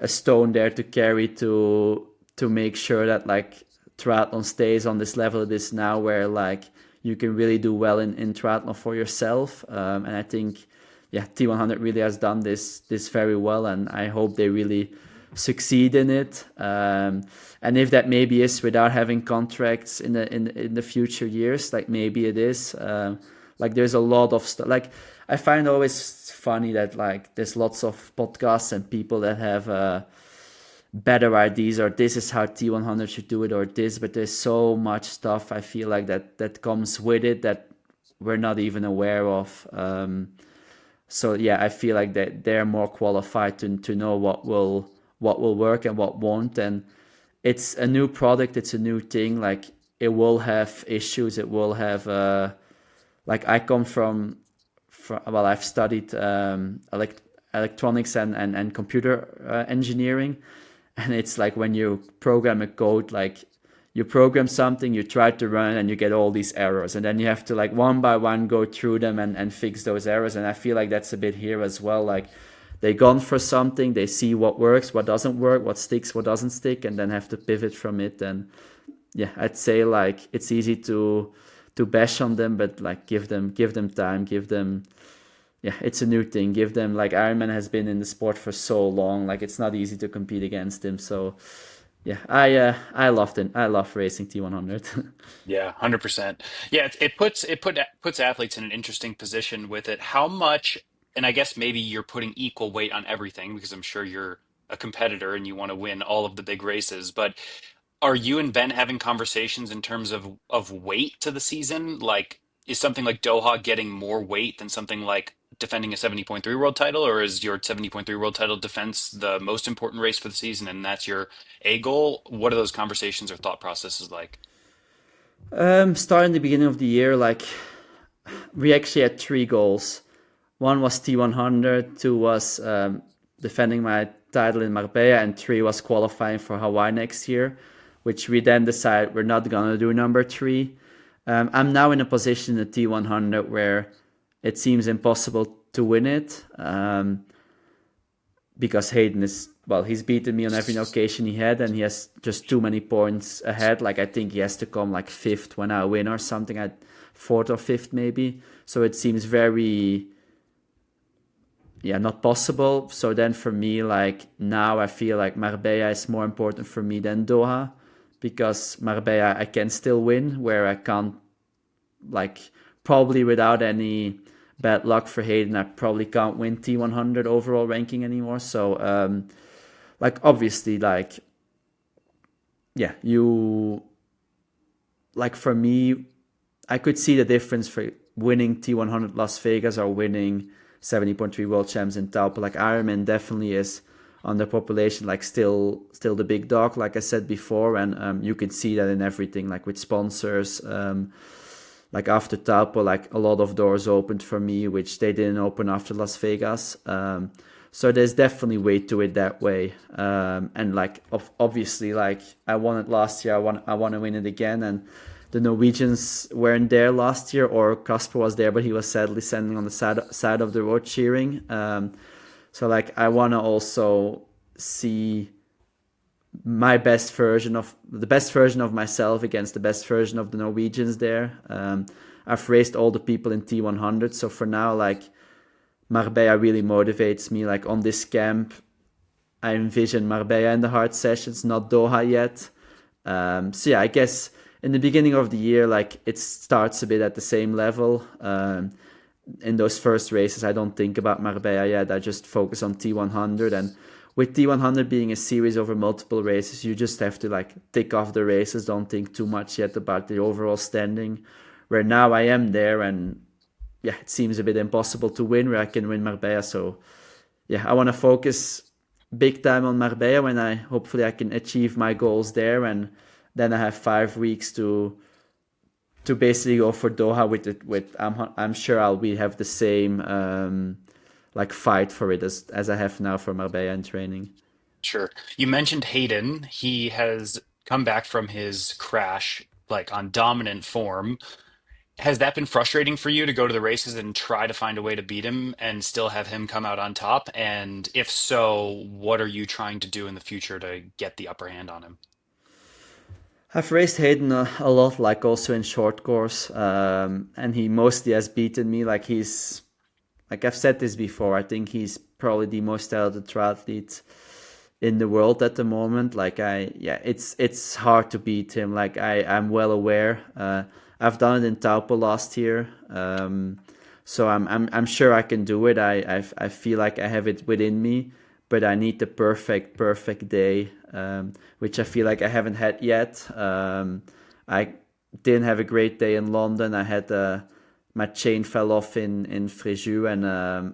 stone there to carry to make sure that like triathlon stays on this level it is now, where like you can really do well in triathlon for yourself. And I think T100 really has done this very well, and I hope they really succeed in it. And if that maybe is without having contracts in the future years, like maybe it is. Like there's a lot of stuff. Like I find always funny that like there's lots of podcasts and people that have better ideas, or this is how T100 should do it, or this. But there's so much stuff I feel like that comes with it that we're not even aware of. So yeah, I feel like that they're more qualified to know what will work and what won't. And it's a new product, it's a new thing. Like it will have issues. It will have like I come from well, I've studied electronics and computer engineering, and it's like when you program a code, like you program something, you try to run it, and you get all these errors, and then you have to like one by one go through them and fix those errors. And I feel like that's a bit here as well. Like they gone for something, they see what works, what doesn't work, what sticks, what doesn't stick, and then have to pivot from it. And yeah, I'd say like it's easy to bash on them, but like give them time, give them, yeah, it's a new thing. Give them, like Ironman has been in the sport for so long, like it's not easy to compete against him. So yeah, I loved it. I love racing T100. Yeah, 100%. Yeah, it puts athletes in an interesting position with it. How much, and I guess maybe you're putting equal weight on everything because I'm sure you're a competitor and you want to win all of the big races, but are you and Ben having conversations in terms of weight to the season? Like, is something like Doha getting more weight than something like defending a 70.3 world title, or is your 70.3 world title defense the most important race for the season and that's your A goal? What are those conversations or thought processes like? Starting the beginning of the year, like we actually had three goals. One was T100, two was defending my title in Marbella, and three was qualifying for Hawaii next year, which we then decided we're not gonna do number three. I'm now in a position in the T100 where it seems impossible to win it, because Hayden is, well, he's beaten me on every occasion he had, and he has just too many points ahead. Like I think he has to come like fifth when I win or something, at fourth or fifth maybe. So it seems very, yeah, not possible. So then for me, like now I feel like Marbella is more important for me than Doha, because Marbella I can still win, where I can't, like probably without any bad luck for Hayden, I probably can't win T100 overall ranking anymore. So like obviously, like yeah, you, like for me, I could see the difference for winning T100 Las Vegas or winning 70.3 world champs in Taupo. Like Ironman definitely is on the population, like still the big dog, like I said before. And you can see that in everything, like with sponsors. Like after Taupo, like a lot of doors opened for me, which they didn't open after Las Vegas. So there's definitely weight to it that way. And like obviously, like I won it last year, I want to win it again. And the Norwegians weren't there last year, or Casper was there, but he was sadly standing on the side of the road cheering. So like I want to also see my best version of myself against the best version of the Norwegians there. I've raced all the people in T100, so for now, like Marbella really motivates me. Like on this camp, I envision Marbella in the hard sessions, not Doha yet. So yeah, I guess in the beginning of the year, like it starts a bit at the same level. In those first races, I don't think about Marbella yet. I just focus on T100. And with T100 being a series over multiple races, you just have to like tick off the races. Don't think too much yet about the overall standing. Where now I am there, and yeah, it seems a bit impossible to win where I can win Marbella. So yeah, I want to focus big time on Marbella when hopefully I can achieve my goals there, and then I have 5 weeks to to basically go for Doha with it. With I'm sure we have the same like fight for it as I have now for Marbella and training. Sure. You mentioned Hayden. He has come back from his crash like on dominant form. Has that been frustrating for you to go to the races and try to find a way to beat him and still have him come out on top? And if so, what are you trying to do in the future to get the upper hand on him? I've raced Hayden a lot, like also in short course, and he mostly has beaten me. Like he's like I've said this before. I think he's probably the most talented triathlete in the world at the moment. Like yeah, it's hard to beat him. Like I'm well aware. I've done it in Taupo last year, so I'm sure I can do it. I feel like I have it within me, but I need the perfect day, which I feel like I haven't had yet. I didn't have a great day in London. I had my chain fell off in Fréjus, and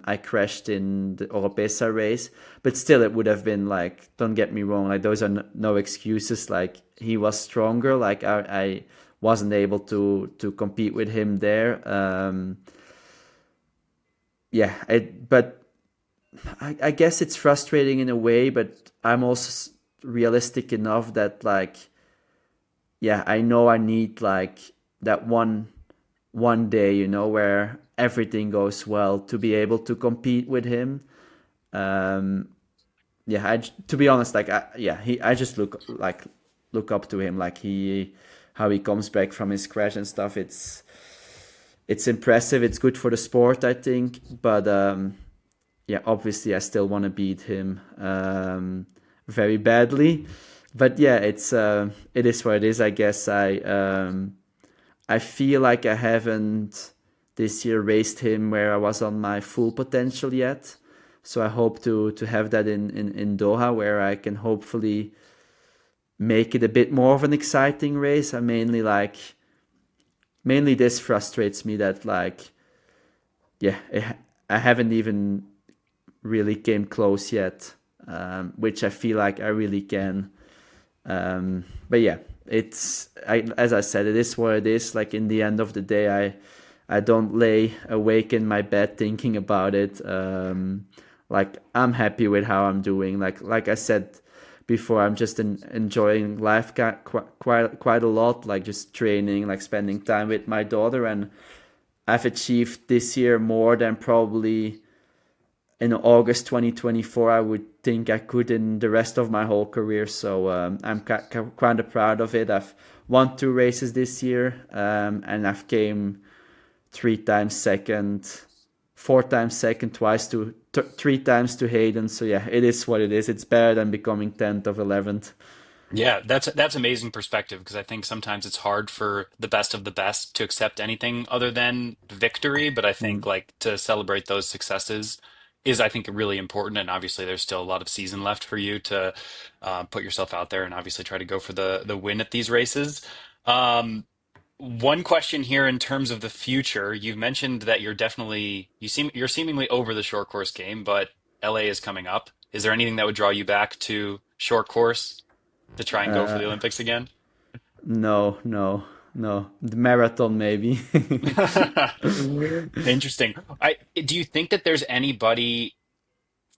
I crashed in the Oropesa race. But still, it would have been like, don't get me wrong, like those are no excuses. Like he was stronger. Like I wasn't able to compete with him there. Yeah, but I guess it's frustrating in a way. But I'm also realistic enough that like, yeah, I know I need like that one day, where everything goes well to be able to compete with him. Um, yeah, to be honest, like, I just look up to him, like how he comes back from his crash and stuff. It's impressive. It's good for the sport, I think. But yeah, obviously, I still want to beat him very badly. But yeah, it is what it is. I guess I feel like I haven't this year raced him where I was on my full potential yet. So I hope to have that in Doha, where I can hopefully make it a bit more of an exciting race. I mainly this frustrates me that like, yeah, I haven't even really came close yet, which I feel like I really can. But yeah, as I said, it is what it is. Like in the end of the day, I don't lay awake in my bed thinking about it. Like I'm happy with how I'm doing. Like I said before, I'm just enjoying life quite a lot. Like just training, like spending time with my daughter, and I've achieved this year more than probably in August 2024 I would think I could in the rest of my whole career. So I'm kind of proud of it. I've won 2 races this year, and I've came 3 times second, 4 times second, 3 times to Hayden. So yeah, it is what it is. It's better than becoming 10th of 11th. Yeah, that's amazing perspective because I think sometimes it's hard for the best of the best to accept anything other than victory, but I think Mm. like to celebrate those successes is I think really important, and obviously there's still a lot of season left for you to put yourself out there and obviously try to go for the win at these races. Um, One question here in terms of the future, you've mentioned that you're seemingly over the short course game, but LA is coming up. Is there anything that would draw you back to short course to try and go for the Uh, Olympics again? no, no, no. The marathon maybe. Interesting. Do you think that there's anybody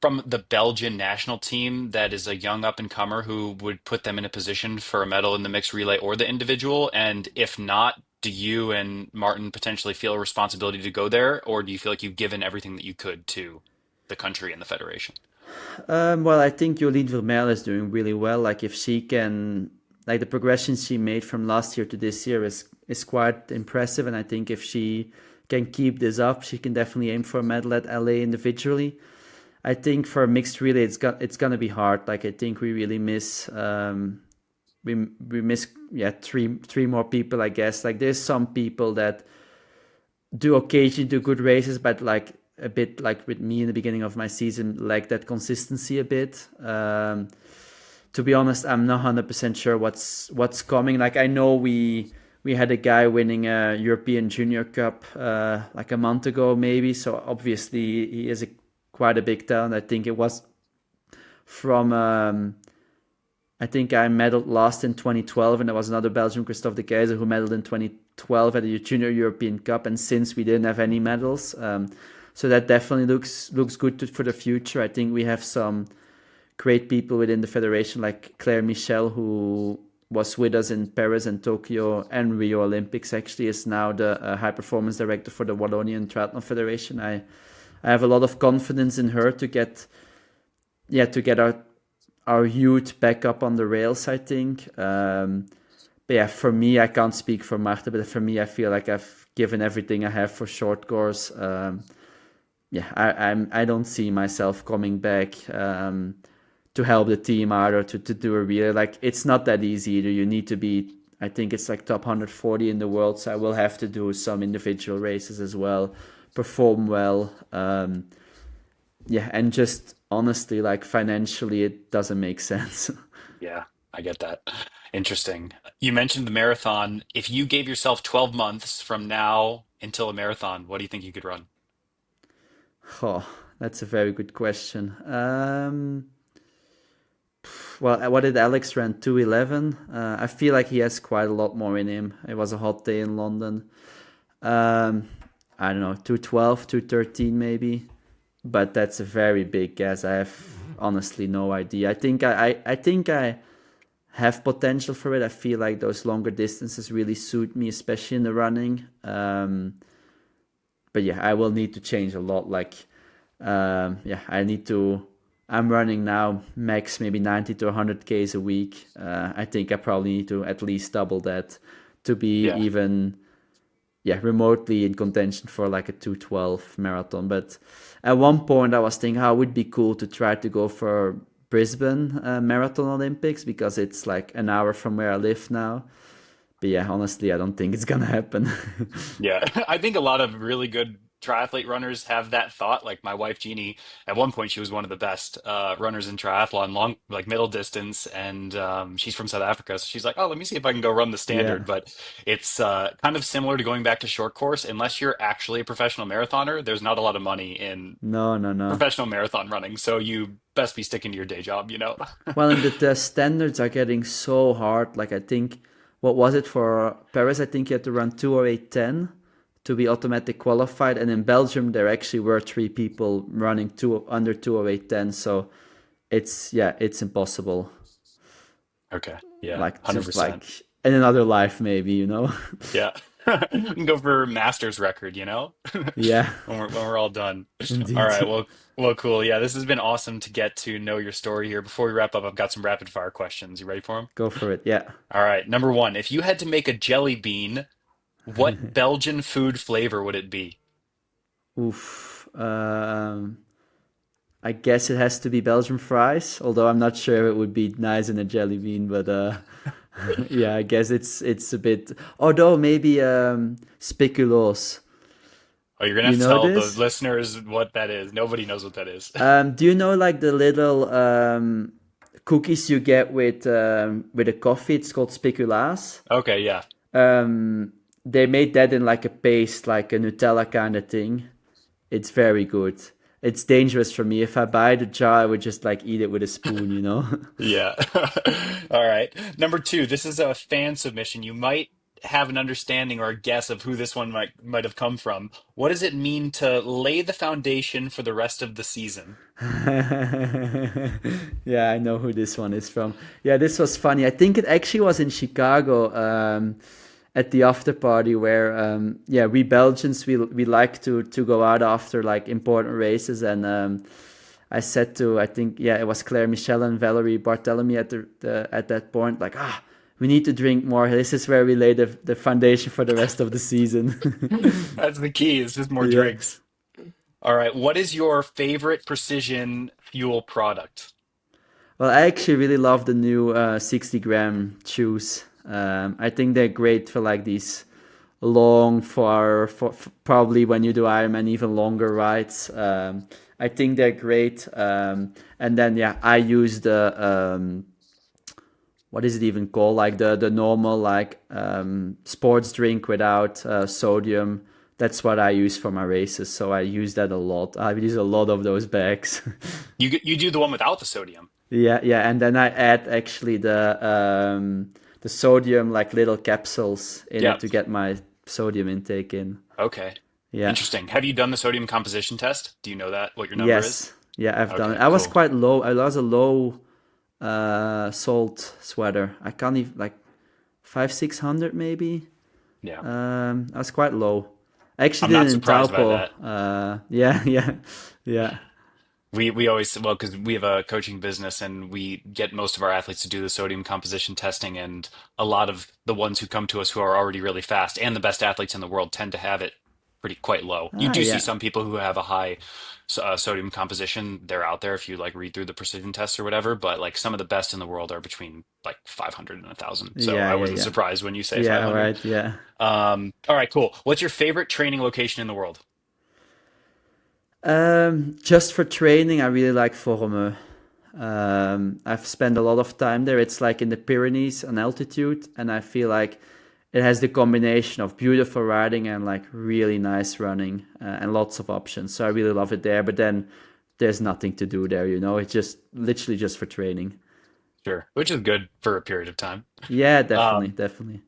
from the Belgian national team that is a young up and comer who would put them in a position for a medal in the mixed relay or the individual? And if not, do you and Martin potentially feel a responsibility to go there, or do you feel like you've given everything that you could to the country and the federation? Well, I think Jolien Vermeil is doing really well. Like if she can, like the progression she made from last year to this year is quite impressive. And I think if she can keep this up, she can definitely aim for a medal at LA individually. I think for mixed relay, it's gonna be hard. Like I think we really miss we miss, yeah, three more people. I guess like there's some people that do occasionally do good races, but like a bit like with me in the beginning of my season, like that consistency a bit. To be honest, I'm not 100% sure what's coming. Like I know we had a guy winning a European Junior Cup like a month ago, maybe. So obviously he is quite a big talent. I think it was from I think I medaled last in 2012, and there was another Belgian, Christophe de Keizer, who medaled in 2012 at the Junior European Cup. And since we didn't have any medals, so that definitely looks good for the future. I think we have some great people within the federation, like Claire Michel, who was with us in Paris and Tokyo and Rio Olympics. Actually, is now the high performance director for the Wallonian Triathlon Federation. I have a lot of confidence in her to get our youth back up on the rails, I think. But yeah, for me, I can't speak for Marta, but for me, I feel like I've given everything I have for short course. Yeah, I don't see myself coming back to help the team out or to do a relay. Like, it's not that easy either. You need to be, I think it's like top 140 in the world, so I will have to do some individual races as well, perform well. Yeah, and just honestly, like financially, it doesn't make sense. Yeah, I get that. Interesting. You mentioned the marathon. If you gave yourself 12 months from now until a marathon, what do you think you could run? Oh, that's a very good question. Well, what did Alex run? 2:11. I feel like he has quite a lot more in him. It was a hot day in London. Um, I don't know, 2:12, 2:13 maybe. But that's a very big guess. I have honestly no idea. I think I have potential for it. I feel like those longer distances really suit me, especially in the running. But yeah, I will need to change a lot. Like, yeah, I need to. I'm running now max maybe 90 to 100 Ks a week. I think I probably need to at least double that to be Yeah. even, yeah, remotely in contention for like a 2:12 marathon. But at one point I was thinking how it would be cool to try to go for Brisbane Marathon Olympics, because it's like an hour from where I live now. But yeah, honestly, I don't think it's gonna happen. Yeah, I think a lot of really good triathlete runners have that thought. Like my wife Jeannie, at one point she was one of the best runners in triathlon, long like middle distance, and she's from South Africa, so she's like, "Oh, let me see if I can go run the standard." Yeah. But it's kind of similar to going back to short course. Unless you're actually a professional marathoner, there's not a lot of money in No, no, no. professional marathon running, so you best be sticking to your day job, you know? Well, and the standards are getting so hard. Like, I think, what was it for Paris? I think you had to run 2:08:10 to be automatic qualified. And in Belgium, there actually were three people running under 2:08:10. So it's impossible. Okay, yeah, Like, just 100%. like in another life, maybe, you know? Yeah. You can go for master's record, you know? Yeah, When we're all done. All indeed. right, well, cool. Yeah, this has been awesome to get to know your story here. Before we wrap up, I've got some rapid fire questions. You ready for them? Go for it. Yeah. All right, number one, if you had to make a jelly bean, what Belgian food flavor would it be? Oof. I guess it has to be Belgian fries, although I'm not sure if it would be nice in a jelly bean, but yeah, I guess it's a bit. Although maybe speculoos. Oh, you're gonna You have to know tell the this? listeners what that is. Nobody knows what that is. Do you know like the little cookies you get with a coffee? It's called speculaas. Okay, yeah. They made that in like a paste, like a Nutella kind of thing. It's very good. It's dangerous for me. If I buy the jar, I would just like eat it with a spoon, you know? Yeah. All right. Number two, this is a fan submission. You might have an understanding or a guess of who this one might have come from. What does it mean to lay the foundation for the rest of the season? Yeah, I know who this one is from. Yeah, this was funny. I think it actually was in Chicago, at the after party where yeah, we Belgians we like to go out after like important races. And I said to, I think, yeah, it was Claire Michel and Valerie Barthélemy at that point, like, we need to drink more. This is where we lay the foundation for the rest of the season. That's the key. It's just more Yeah. drinks. All right. What is your favorite precision fuel product? Well, I actually really love the new 60-gram shoes. I think they're great for like these long, for probably when you do Ironman, even longer rides. I think they're great. And then, yeah, I use the, what is it even called? Like the normal, like sports drink without sodium. That's what I use for my races. So I use that a lot. I use a lot of those bags. You do the one without the sodium. yeah, and then I add actually the sodium like little capsules in Yeah. it to get my sodium intake in. Okay. Yeah. Interesting. Have you done the sodium composition test? Do you know that what your number is? Yes. Yeah, I've done it. Okay, I was cool. quite low. I was a low salt sweater. I can't even like 500-600 maybe. Yeah. I was quite low. I actually I'm did not it in surprised by Taupo. that. Yeah, yeah, yeah. We always, well, because we have a coaching business and we get most of our athletes to do the sodium composition testing, and a lot of the ones who come to us who are already really fast and the best athletes in the world tend to have it pretty quite low. You Ah, do see yeah, some people who have a high sodium composition. They're out there if you like read through the precision tests or whatever, but like some of the best in the world are between like 500 and 1,000. So yeah, I yeah, wasn't yeah. surprised when you say Yeah, 500. right, yeah. All right, cool. What's your favorite training location in the world? Just for training, I really like Vormeux. I've spent a lot of time there. It's like in the Pyrenees on altitude, and I feel like it has the combination of beautiful riding and like really nice running and lots of options. So I really love it there. But then there's nothing to do there, you know. It's just literally just for training. Sure, which is good for a period of time. Yeah, definitely, Um, definitely.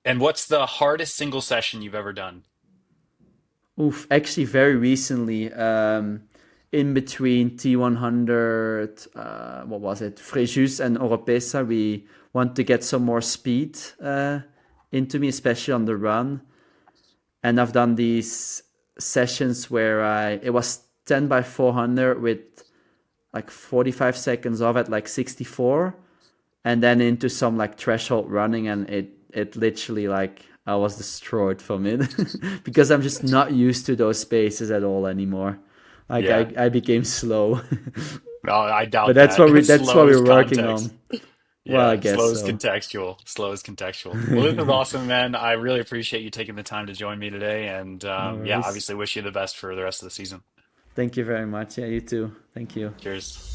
and what's the hardest single session you've ever done? Oof, actually, very recently, in between T100, what was it, Fréjus and Oropesa, we want to get some more speed into me, especially on the run. And I've done these sessions where it was 10 by 400 with like 45 seconds off at like 64, and then into some like threshold running, and it literally like I was destroyed from it because I'm just not used to those spaces at all anymore. Like Yeah. I became slow. No, I But doubt that's that. what we that's what Slow is we're working context. on. Well, I Yeah, guess slow is so. contextual. Slow is contextual. Well, this is awesome, man. I really appreciate you taking the time to join me today. And No yeah, worries. obviously wish you the best for the rest of the season. Thank you very much. Yeah, you too. Thank you. Cheers.